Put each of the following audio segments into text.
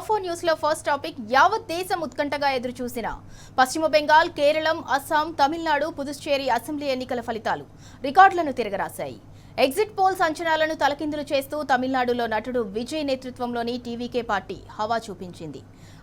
Top 4 news లో first topic యావత్ దేశం ఉత్కంఠగా ఎదురు చూసిన పశ్చిమ బెంగాల్, కేరళం, అస్సాం, తమిళనాడు, పుదుచ్చేరి అసెంబ్లీ ఎన్నికల ఫలితాలు రికార్డులను తిరగరాశాయి. ఎగ్జిట్ పోల్స్ అంచనాలను తలకిందులు చేస్తూ తమిళనాడులో నటుడు విజయ్ నేతృత్వంలోని టీవీకే పార్టీ హవా చూపించింది.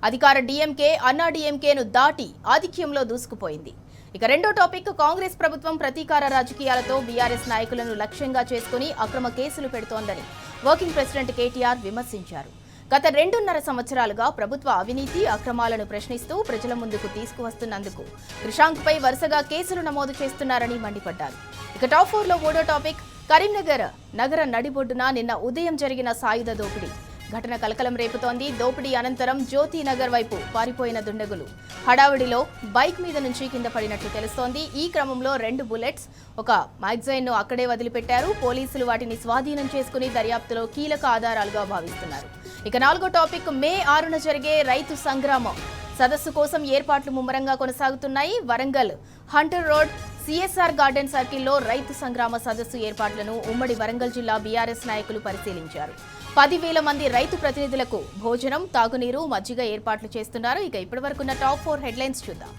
అధికార డీఎంకే అన్నా డీఎంకేను దాటి ఆధిక్యంలో దూసుకుపోయింది. ఇక రెండో టాపిక్ కాంగ్రెస్ ప్రభుత్వం ప్రతీకార రాజకీయాలతో బీఆర్ఎస్ నాయకులను లక్ష్యంగా చేసుకుని అక్రమ కేసులు పెడుతోందని వర్కింగ్ ప్రెసిడెంట్ కేటీఆర్ విమర్శించారు. గత 2.5 సంవత్సరాలుగా ప్రభుత్వ అవినీతి అక్రమాలను ప్రశ్నిస్తూ ప్రజల ముందుకు తీసుకువస్తున్నందుకు కృషాంక్పై వరుసగా కేసులు నమోదు చేస్తున్నారని మండిపడ్డారు. ఇక టాప్ 4లో మూడో టాపిక్ కరీంనగర్ నగర నడిబొడ్డున నిన్న ఉదయం జరిగిన సాయుధ దోపిడీ ఘటన కలకలం రేపుతోంది. దోపిడీ అనంతరం జ్యోతినగర్ వైపు పారిపోయిన దుండగులు హడావిడిలో బైక్ మీద నుంచి కింద పడినట్లు తెలుస్తోంది. ఈ క్రమంలో 2 బుల్లెట్స్, ఒక మ్యాగజైన్ ను అక్కడే వదిలిపెట్టారు. పోలీసులు వాటిని స్వాధీనం చేసుకుని దర్యాప్తులో కీలక ఆధారాలుగా భావిస్తున్నారు. ఇక నాలుగో టాపిక్ మే 6న జరిగే రైతు సంగ్రామం సదస్సు కోసం ఏర్పాట్లు ముమ్మరంగా కొనసాగుతున్నాయి. Warangal Hunter road CSR garden సర్కిల్లో రైతు సంగ్రామ సదస్సు ఏర్పాట్లను ఉమ్మడి వరంగల్ జిల్లా బీఆర్ఎస్ నాయకులు పరిశీలించారు. 10,000 మంది రైతు ప్రతినిధులకు భోజనం, తాగునీరు, మజ్జిగ ఏర్పాట్లు చేస్తున్నారు. ఇక ఇప్పటి వరకున్న టాప్ 4 హెడ్లైన్స్ చూద్దాం.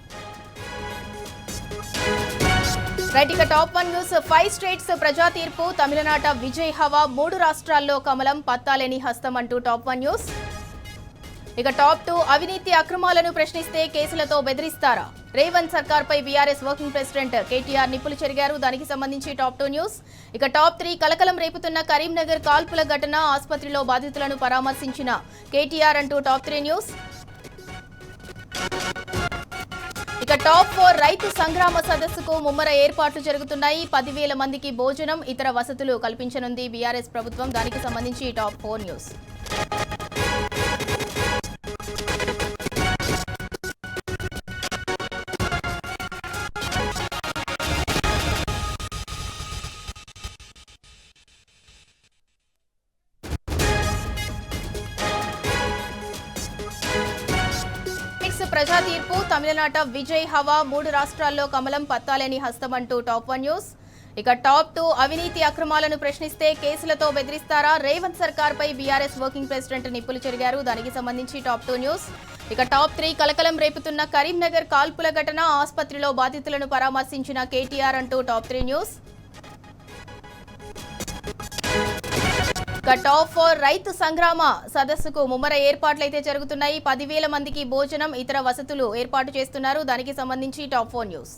రైట్, ఇక టాప్ 1 న్యూస్ 5 స్టేట్స్ ప్రజా తీర్పు, తమిళనాట విజయ్ హవా, 3 రాష్ట్రాల్లో కమలం, పత్తాలేని హస్తం అంటూ టాప్ 1 న్యూస్. ఇక టాప్ 2 అవినీతి అక్రమాలను ప్రశ్నిస్తే కేసులతో బెదిరిస్తారా? రేవంత్ సర్కార్ పై బీఆర్ఎస్ వర్కింగ్ ప్రెసిడెంట్ కేటీఆర్ నిప్పులు చెరిగారు. దానికి సంబంధించి టాప్ 2 న్యూస్. ఇక టాప్ 3 కలకలం రేపుతున్న కరీంనగర్ కాల్పుల ఘటన, ఆసుపత్రిలో బాధితులను పరామర్శించిన కేటీఆర్ అంటూ టాప్ 3 న్యూస్. ఇక టాప్ 4 రైతు సంగ్రామ సదస్సుకు ముమ్మర ఏర్పాట్లు జరుగుతున్నాయి. 10,000 మందికి భోజనం, ఇతర వసతులు కల్పించనుంది బీఆర్ఎస్ ప్రభుత్వం. దానికి సంబంధించి టాప్ 4 న్యూస్. ప్రజా తీర్పు, తమిళనాట విజయ్ హవా, 3 రాష్ట్రాల్లో కమలం, పత్తాలేని హస్తం అంటూ టాప్ 1 న్యూస్. ఇక టాప్ 2 అవినీతి అక్రమాలను ప్రశ్నిస్తే కేసులతో బెదిరిస్తారా? రేవంత్ సర్కార్ పై బీఆర్ఎస్ వర్కింగ్ ప్రెసిడెంట్ నిప్పులు చెరిగారు. దానికి సంబంధించి టాప్ 2 న్యూస్. ఇక టాప్ 3 కలకలం రేపుతున్న కరీంనగర్ కాల్పుల ఘటన, ఆసుపత్రిలో బాధితులను పరామర్శించిన కేటీఆర్ అంటూ టాప్ 3 న్యూస్. టాప్ 4 రైతు సంగ్రామ సదస్సుకు ముమ్మర ఏర్పాట్లయితే జరుగుతున్నాయి. 10,000 మందికి భోజనం, ఇతర వసతులు ఏర్పాటు చేస్తున్నారు. దానికి సంబంధించి టాప్ 4 న్యూస్.